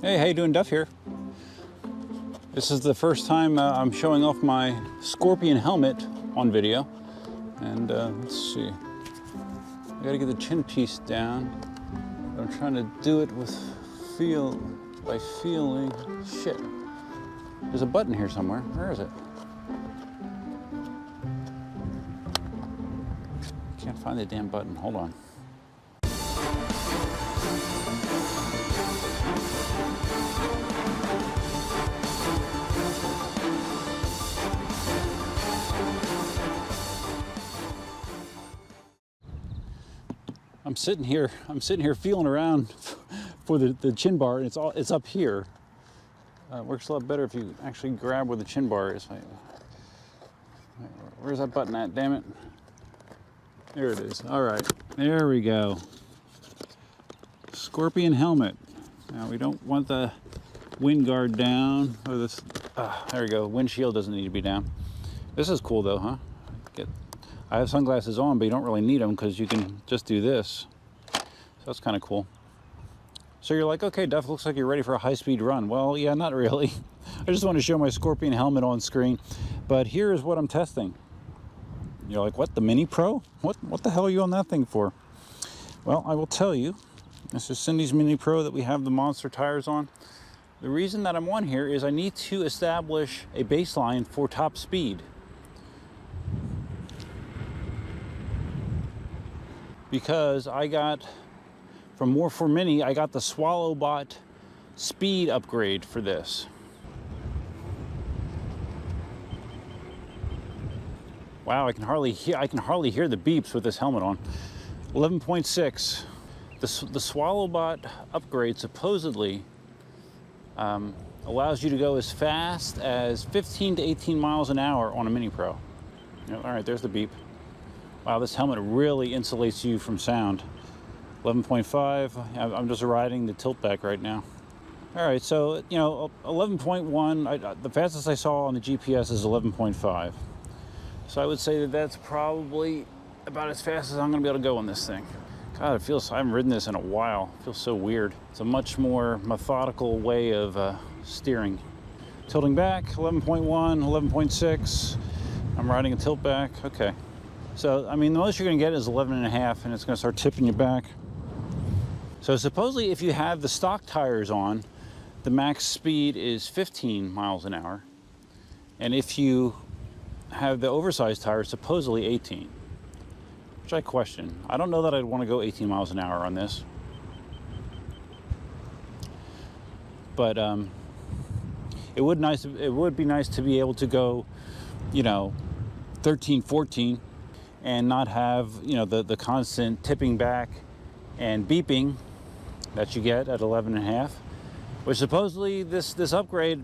Hey, how you doing? Duff here. This is the first time I'm showing off my Scorpion helmet on video. And let's see. I gotta get the chin piece down. I'm trying to do it with by feeling. Shit. There's a button here somewhere. Where is it? Can't find the damn button. Hold on. I'm sitting here feeling around for the chin bar, and it's up here. It works a lot better if you actually grab where the chin bar is. Where's that button at? Damn it! There it is. All right, there we go. Scorpion helmet. Now we don't want the wind guard down, or this. There we go. Windshield doesn't need to be down. This is cool though, huh? I have sunglasses on, but you don't really need them because you can just do this. So that's kind of cool. So you're like, okay, Duff, looks like you're ready for a high-speed run. Well, yeah, not really. I just want to show my Scorpion helmet on screen. But here is what I'm testing. You're like, what, the MiniPro? What the hell are you on that thing for? Well, I will tell you. This is Cindy's MiniPro that we have the monster tires on. The reason that I'm on here is I need to establish a baseline for top speed. Because I got, from More for Mini, I got the SwallowBot speed upgrade for this. Wow, I can hardly hear the beeps with this helmet on. 11.6. The SwallowBot upgrade supposedly allows you to go as fast as 15 to 18 miles an hour on a MiniPro. All right, there's the beep. Wow, this helmet really insulates you from sound. 11.5, I'm just riding the tilt back right now. All right, so, 11.1, the fastest I saw on the GPS is 11.5. So I would say that that's probably about as fast as I'm gonna be able to go on this thing. God, I haven't ridden this in a while. It feels so weird. It's a much more methodical way of steering. Tilting back, 11.1, 11.6. I'm riding a tilt back, okay. So, I mean, the most you're gonna get is 11.5, and it's gonna start tipping you back. So supposedly if you have the stock tires on, the max speed is 15 miles an hour. And if you have the oversized tires, supposedly 18, which I question. I don't know that I'd wanna go 18 miles an hour on this. But it would be nice to be able to go, 13, 14, and not have, the constant tipping back and beeping that you get at 11.5, which supposedly this upgrade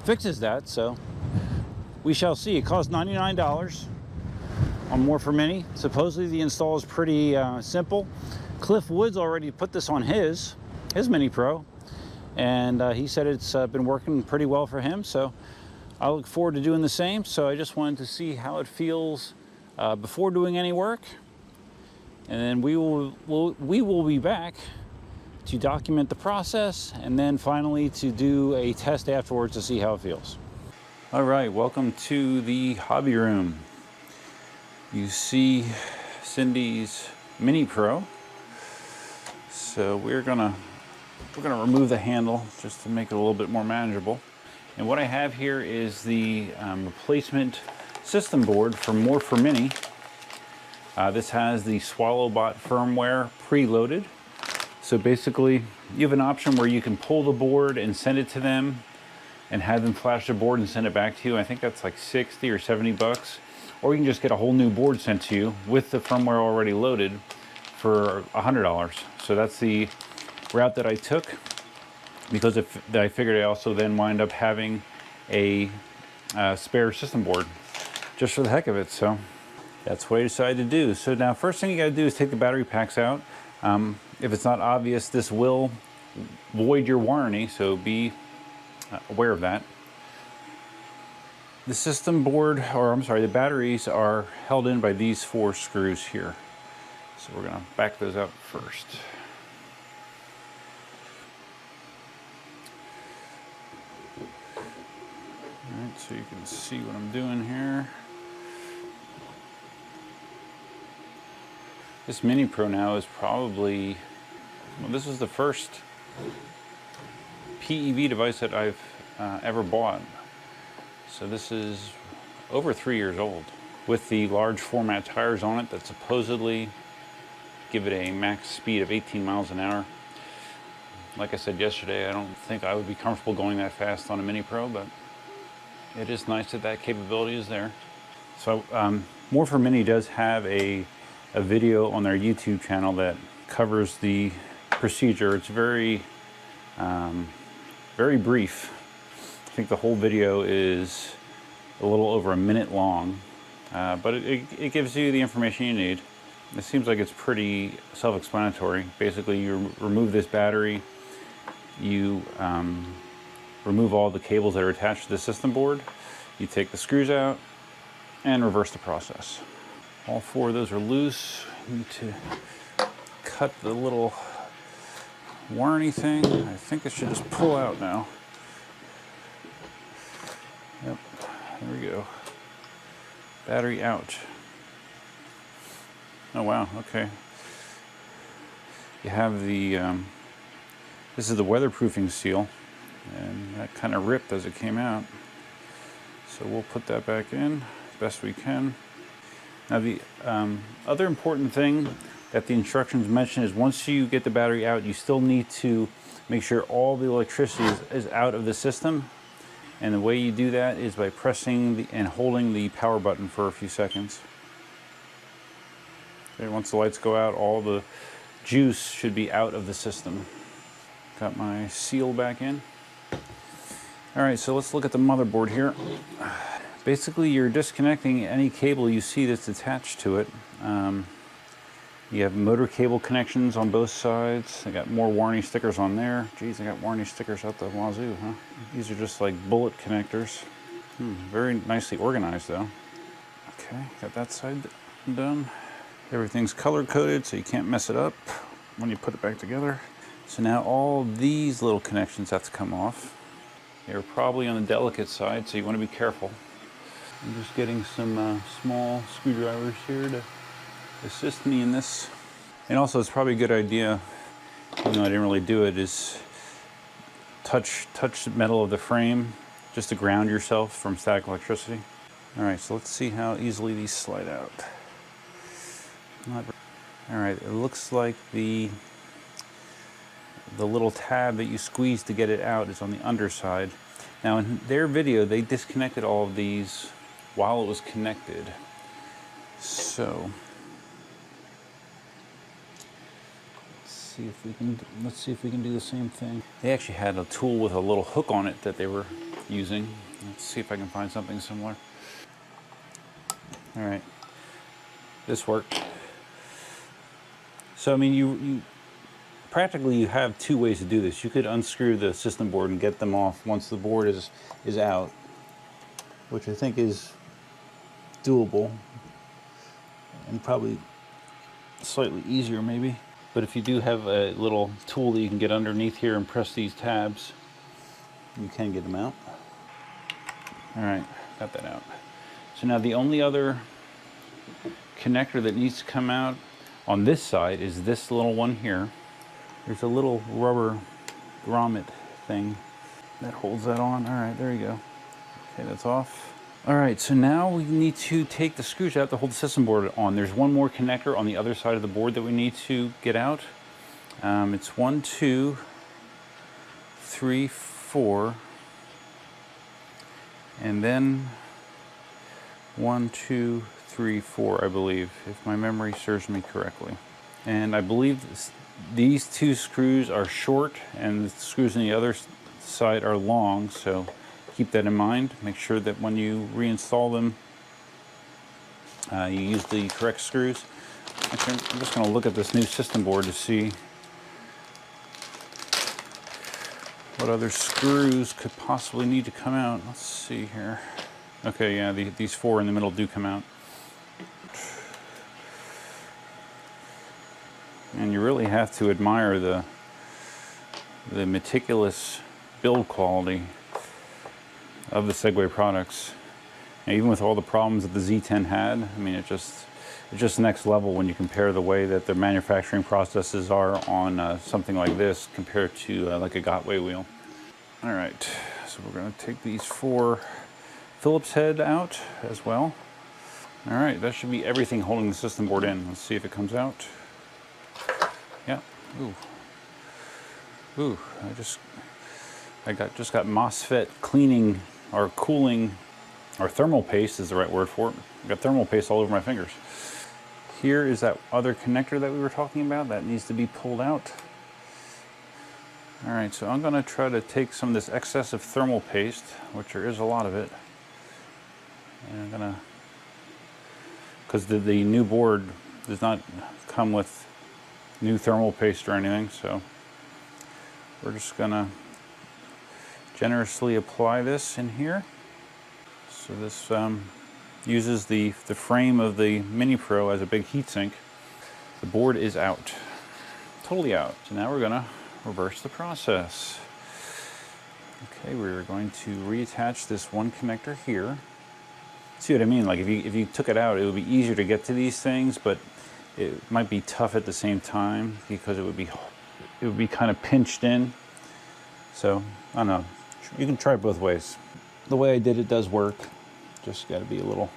fixes that, so we shall see. It costs $99 on More for Mini. Supposedly the install is pretty simple. Cliff Woods already put this on his MiniPro, and he said it's been working pretty well for him, so I look forward to doing the same. So I just wanted to see how it feels before doing any work, and then we will be back to document the process, and then finally to do a test afterwards to see how it feels. All right, welcome to the hobby room. You see Cindy's MiniPro. So we're gonna remove the handle just to make it a little bit more manageable. And what I have here is the replacement system board for More for Mini. This has the SwallowBot firmware preloaded. So basically, you have an option where you can pull the board and send it to them and have them flash the board and send it back to you. I think that's like 60 or 70 bucks. Or you can just get a whole new board sent to you with the firmware already loaded for $100. So that's the route that I took, because I figured I also then wind up having a spare system board just for the heck of it. So that's what I decided to do. So now first thing you got to do is take the battery packs out. If it's not obvious, this will void your warranty, so be aware of that. The system board, or I'm sorry, the batteries are held in by these 4 screws here. So we're going to back those up first. so you can see what I'm doing here. This MiniPro now is probably, well, this is the first PEV device that I've ever bought. So this is over 3 years old, with the large format tires on it that supposedly give it a max speed of 18 miles an hour. Like I said yesterday, I don't think I would be comfortable going that fast on a MiniPro, but it is nice that that capability is there. So More for Mini does have a video on their YouTube channel that covers the procedure. It's very brief. I think the whole video is a little over a minute long, but it gives you the information you need. It seems like it's pretty self-explanatory. Basically, you remove this battery, you remove all the cables that are attached to the system board, you take the screws out, and reverse the process. All 4 of those are loose. You need to cut the little warranty thing. I think it should just pull out now. Yep, there we go. Battery out. Oh wow, okay. You have the, this is the weatherproofing seal, and that kind of ripped as it came out. So we'll put that back in as best we can. Now the other important thing that the instructions mention is once you get the battery out, you still need to make sure all the electricity is out of the system. And the way you do that is by pressing and holding the power button for a few seconds. Okay, once the lights go out, all the juice should be out of the system. Got my seal back in. All right, so let's look at the motherboard here. Basically, you're disconnecting any cable you see that's attached to it. You have motor cable connections on both sides. I got more warranty stickers on there. Geez, I got warranty stickers out the wazoo, huh? These are just like bullet connectors. Very nicely organized though. Okay, got that side done. Everything's color coded so you can't mess it up when you put it back together. So now all these little connections have to come off. They're probably on the delicate side, so you want to be careful. I'm just getting some small screwdrivers here to assist me in this. And also it's probably a good idea, even though I didn't really do it, is touch the metal of the frame just to ground yourself from static electricity. All right, so let's see how easily these slide out. All right, it looks like the little tab that you squeeze to get it out is on the underside. Now in their video, they disconnected all of these while it was connected. So let's see if we can do the same thing. They actually had a tool with a little hook on it that they were using. Let's see if I can find something similar. All right, this worked. So I mean, you practically you have 2 ways to do this. You could unscrew the system board and get them off once the board is out, which I think is doable and probably slightly easier maybe. But if you do have a little tool that you can get underneath here and press these tabs, you can get them out. All right, got that out. So now the only other connector that needs to come out on this side is this little one here. There's a little rubber grommet thing that holds that on. All right, there you go. Okay, that's off. All right, so now we need to take the screws out to hold the system board on. There's one more connector on the other side of the board that we need to get out. It's 1, 2, 3, 4, and then 1, 2, 3, 4, I believe, if my memory serves me correctly. And I believe these 2 screws are short and the screws on the other side are long, so keep that in mind. Make sure that when you reinstall them, you use the correct screws. Actually, I'm just going to look at this new system board to see what other screws could possibly need to come out. Let's see here. Okay, yeah, these 4 in the middle do come out. And you really have to admire the of the Segway products. And even with all the problems that the Z10 had, I mean, it's just next level when you compare the way that the manufacturing processes are on something like this compared to like a Gotway wheel. All right, so we're going to take these 4 Phillips head out as well. All right, that should be everything holding the system board in. Let's see if it comes out. Yeah. Ooh. Ooh. I just got MOSFET cleaning or cooling, or thermal paste is the right word for it. I got thermal paste all over my fingers. Here is that other connector that we were talking about that needs to be pulled out. All right, so I'm going to try to take some of this excessive thermal paste, which there is a lot of it, and I'm going to, because the new board does not come with new thermal paste or anything, so we're just going to generously apply this in here. So this uses the frame of the MiniPro as a big heatsink. The board is out, totally out. So now we're going to reverse the process. Okay, we're going to reattach this one connector here. See what I mean? Like if you took it out, it would be easier to get to these things, but it might be tough at the same time because it would be kind of pinched in. So I don't know. You can try it both ways. The way I did it does work. Just got to be a little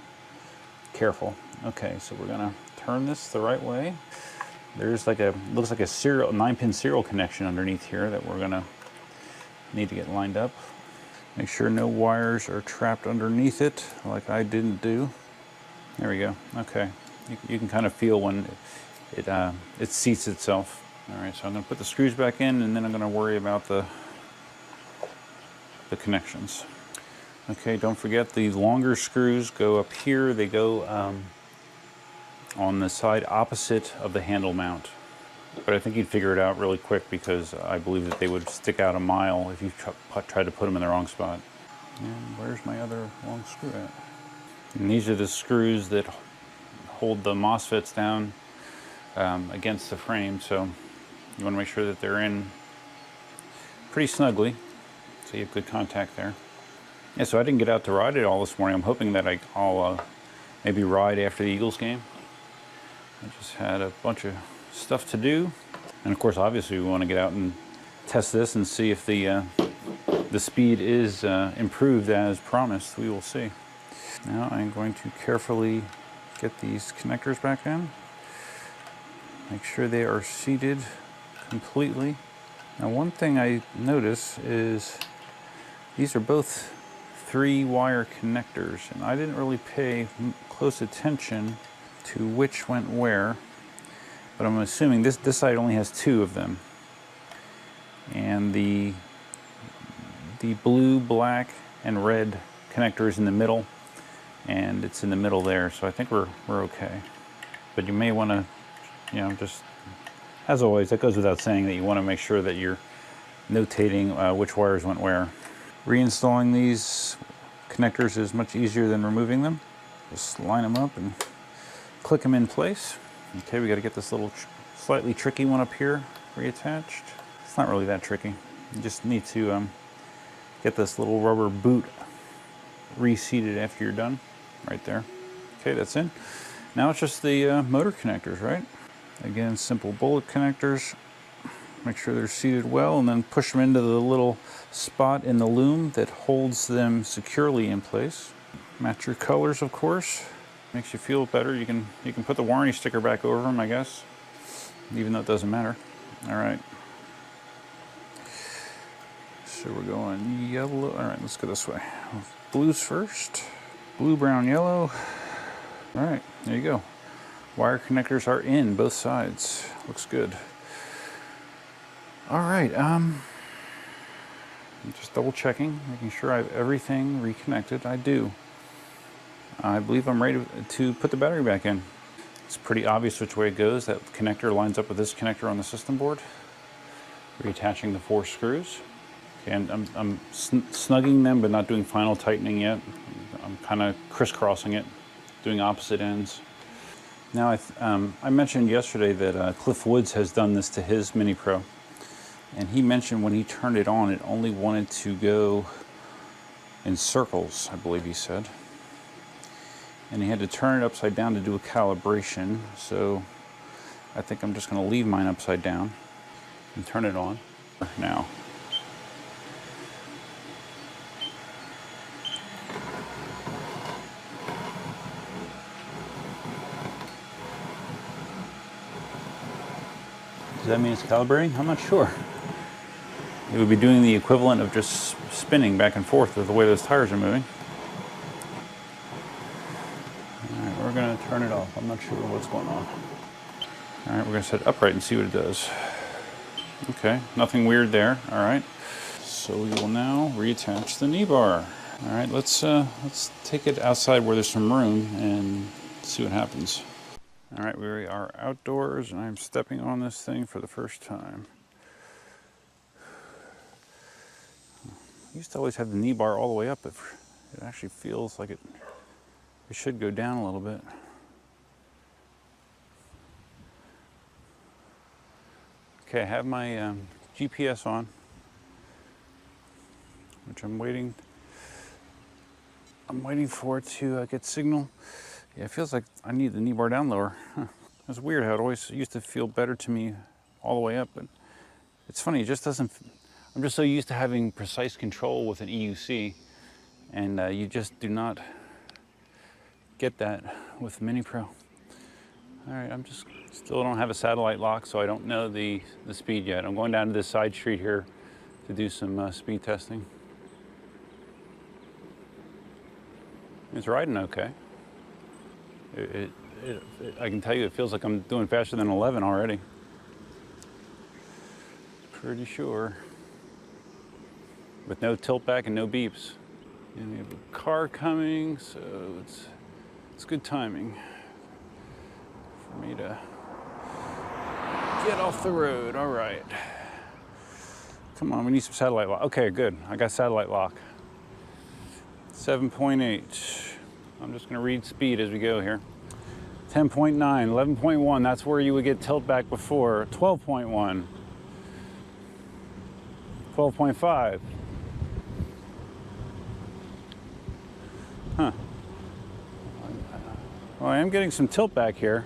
careful. Okay, so we're gonna turn this the right way. There's like looks like a 9-pin serial connection underneath here that we're gonna need to get lined up. Make sure no wires are trapped underneath it, like I didn't do. There we go. Okay, you can kind of feel when it seats itself. All right, so I'm gonna put the screws back in, and then I'm gonna worry about the connections. Okay, don't forget the longer screws go up here. They go on the side opposite of the handle mount. But I think you'd figure it out really quick because I believe that they would stick out a mile if you tried to put them in the wrong spot. And where's my other long screw at? And these are the screws that hold the MOSFETs down against the frame, so you want to make sure that they're in pretty snugly so you have good contact there. Yeah, so I didn't get out to ride it all this morning. I'm hoping that I'll maybe ride after the Eagles game. I just had a bunch of stuff to do. And of course, obviously, we want to get out and test this and see if the speed is improved as promised. We will see. Now I'm going to carefully get these connectors back in. Make sure they are seated completely. Now, one thing I notice is these are both 3-wire connectors, and I didn't really pay close attention to which went where, but I'm assuming this side only has 2 of them, and the blue, black, and red connector is in the middle, and it's in the middle there, so I think we're okay. But you may want to, you know, just as always, that goes without saying that you want to make sure that you're notating which wires went where. Reinstalling these connectors is much easier than removing them. Just line them up and click them in place. Okay, we got to get this little slightly tricky one up here reattached. It's not really that tricky. You just need to get this little rubber boot reseated after you're done, right there. Okay, that's in. Now it's just the motor connectors, right? Again, simple bullet connectors. Make sure they're seated well, and then push them into the little spot in the loom that holds them securely in place. Match your colors, of course. Makes you feel better. You can put the warranty sticker back over them, I guess, even though it doesn't matter. All right. So we're going yellow. All right, let's go this way. Blues first. Blue, brown, yellow. All right, there you go. Wire connectors are in both sides. Looks good. All right, just double checking, making sure I have everything reconnected. I do. I believe I'm ready to put the battery back in. It's pretty obvious which way it goes. That connector lines up with this connector on the system board. Reattaching the 4 screws. Okay, and I'm snugging them, but not doing final tightening yet. I'm kind of crisscrossing it, doing opposite ends. Now, I mentioned yesterday that Cliff Woods has done this to his MiniPro. And he mentioned when he turned it on, it only wanted to go in circles, I believe he said. And he had to turn it upside down to do a calibration. So I think I'm just going to leave mine upside down and turn it on now. Does that mean it's calibrating? I'm not sure. It would be doing the equivalent of just spinning back and forth with the way those tires are moving. All right, we're going to turn it off. I'm not sure what's going on. All right, we're going to set it upright and see what it does. Okay, nothing weird there. All right. So we will now reattach the knee bar. All right, let's take it outside where there's some room and see what happens. All right, we are outdoors and I'm stepping on this thing for the first time. I used to always have the knee bar all the way up, but it actually feels like it should go down a little bit. Okay, I have my GPS on, which I'm waiting for it to get signal. Yeah, it feels like I need the knee bar down lower. Huh. It's weird how it always used to feel better to me all the way up, but it's funny, it just doesn't. I'm just so used to having precise control with an EUC, and you just do not get that with MiniPro. All right, I'm just still don't have a satellite lock, so I don't know the speed yet. I'm going down to this side street here to do some speed testing. It's riding okay. I can tell you, it feels like I'm doing faster than 11 already. Pretty sure. With no tilt back and no beeps. And we have a car coming, so it's good timing for me to get off the road. All right. Come on, we need some satellite lock. Okay, good. I got satellite lock. 7.8. I'm just gonna read speed as we go here. 10.9, 11.1, that's where you would get tilt back before. 12.1, 12.5. Huh. Well, I am getting some tilt back here.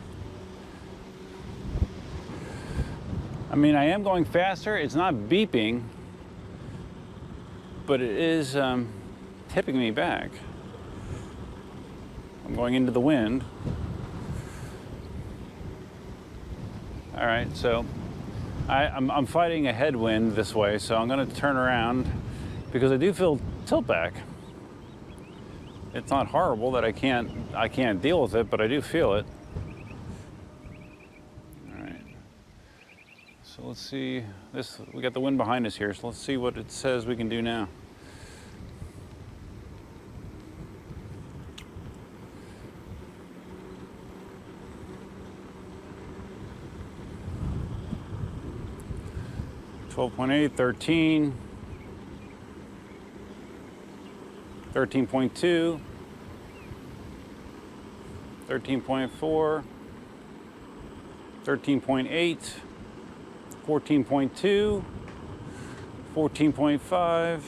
I mean, I am going faster. It's not beeping, but it is tipping me back. I'm going into the wind. All right, so I'm fighting a headwind this way, so I'm going to turn around because I do feel tilt back. It's not horrible that I can't deal with it, but I do feel it. All right. So let's see this. We got the wind behind us here, so let's see what it says we can do now. .8, 13, 13.2, 13.4, 13.8, 14.2, 14.5,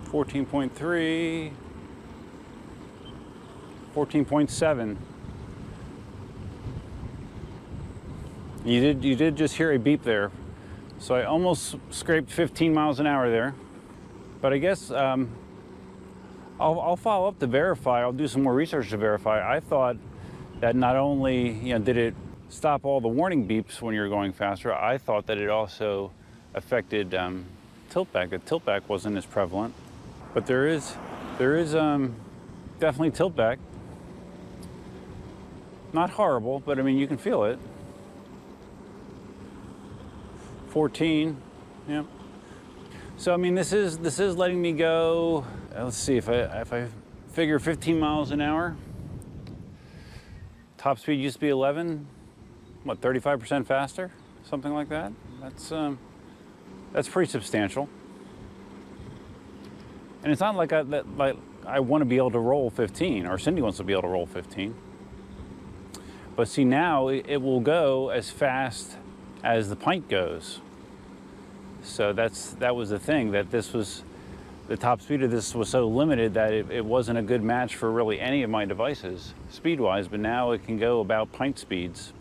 14.3, 14.7. You did just hear a beep there. So I almost scraped 15 miles an hour there. But I guess I'll follow up to verify. I'll do some more research to verify. I thought that not only did it stop all the warning beeps when you're going faster, I thought that it also affected tilt back. The tilt back wasn't as prevalent, but there is definitely tilt back. Not horrible, but I mean you can feel it. 14, yeah. So I mean, this is letting me go. Let's see if I figure 15 miles an hour. Top speed used to be 11. What, 35% faster, something like that. That's pretty substantial. And it's not like I want to be able to roll 15, or Cindy wants to be able to roll 15. But see, now it will go as fast as the pint goes. So that was the thing, that this was the top speed of this was so limited that it wasn't a good match for really any of my devices, speed-wise, but now it can go about pint speeds.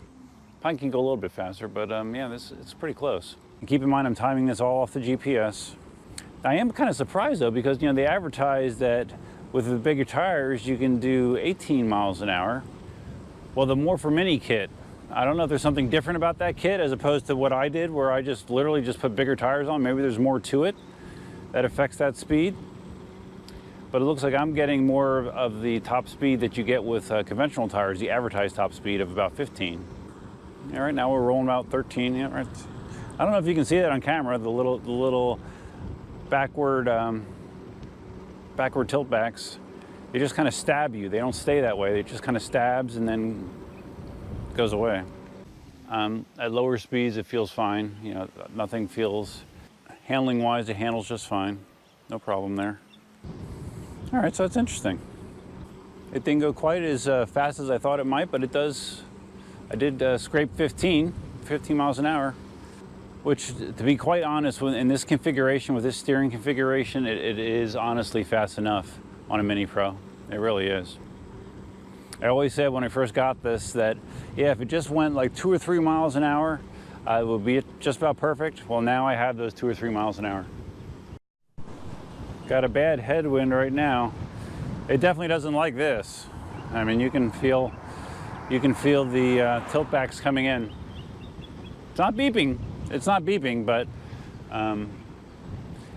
Pint can go a little bit faster, but yeah, it's pretty close. And keep in mind, I'm timing this all off the GPS. I am kind of surprised though, because you know they advertise that with the bigger tires you can do 18 miles an hour. Well, the More for Mini kit, I don't know if there's something different about that kit as opposed to what I did, where I just literally just put bigger tires on. Maybe there's more to it that affects that speed. But it looks like I'm getting more of the top speed that you get with conventional tires, the advertised top speed of about 15. All right, now we're rolling about 13. Yeah, right. I don't know if you can see that on camera, the little backward tilt backs. They just kind of stab you. They don't stay that way. It just kind of stabs and then goes away. At lower speeds, it feels fine. You know, nothing feels, handling wise, it handles just fine. No problem there. All right, so that's interesting. It didn't go quite as fast as I thought it might, but it does. I did scrape 15 miles an hour, which, to be quite honest, in this configuration, with this steering configuration, it is honestly fast enough on a MiniPro. It really is. I always said when I first got this that, yeah, if it just went like 2 or 3 miles an hour, it would be just about perfect. Well, now I have those 2 or 3 miles an hour. Got a bad headwind right now. It definitely doesn't like this. I mean, you can feel the tilt backs coming in. It's not beeping. It's not beeping, but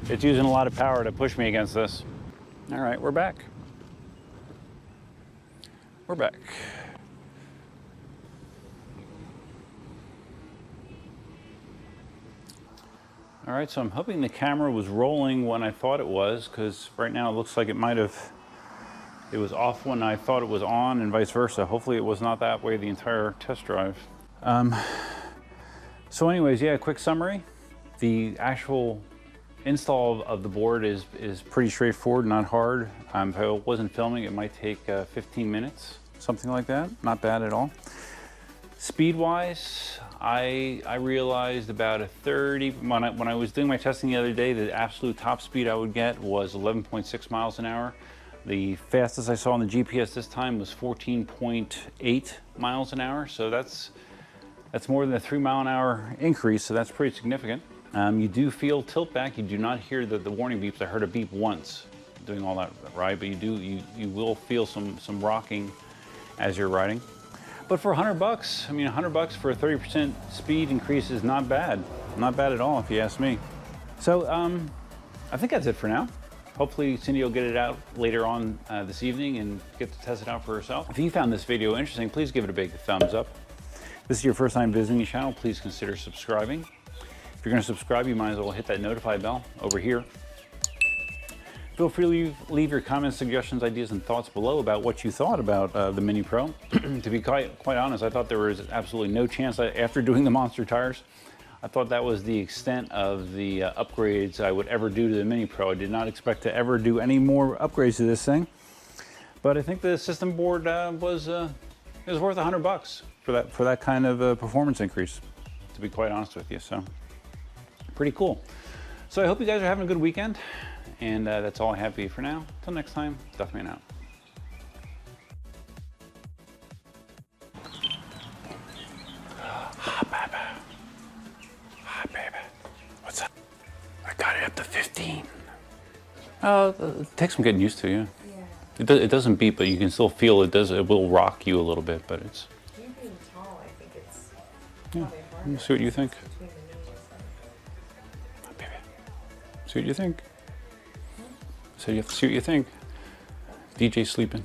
it's using a lot of power to push me against this. All right, we're back. We're back. All right, so I'm hoping the camera was rolling when I thought it was, because right now it looks like it was off when I thought it was on and vice versa. Hopefully it was not that way the entire test drive. So anyways, yeah, quick summary. The actual install of the board is pretty straightforward, not hard. If I wasn't filming, it might take 15 minutes, something like that. Not bad at all. Speed-wise, I realized about a 30, when I was doing my testing the other day, the absolute top speed I would get was 11.6 miles an hour. The fastest I saw on the GPS this time was 14.8 miles an hour. So that's more than a 3 mile an hour increase. So that's pretty significant. You do feel tilt back. You do not hear the warning beeps. I heard a beep once doing all that ride, but you will feel some rocking as you're riding. But for $100, I mean, $100 for a 30% speed increase is not bad. Not bad at all, if you ask me. So I think that's it for now. Hopefully Cindy will get it out later on this evening and get to test it out for herself. If you found this video interesting, please give it a big thumbs up. If this is your first time visiting the channel, please consider subscribing. If you're going to subscribe, you might as well hit that notify bell over here. Feel free to leave your comments, suggestions, ideas, and thoughts below about what you thought about the MiniPro. To be quite honest, I thought there was absolutely no chance after doing the monster tires. I thought that was the extent of the upgrades I would ever do to the MiniPro. I did not expect to ever do any more upgrades to this thing. But I think the system board was worth $100 for that kind of performance increase, to be quite honest with you. So pretty cool. So I hope you guys are having a good weekend. And that's all I have for you for now. Until next time, Duffman out. Hi, baby. Hi, baby. What's up? I got it up to 15. Oh, it takes some getting used to, yeah. It doesn't beep, but you can still feel it. It will rock you a little bit, but it's. You being tall, I think it's. Yeah. Let's see what you think. Hi, baby. See what you think. So you have to see what you think. DJ's sleeping.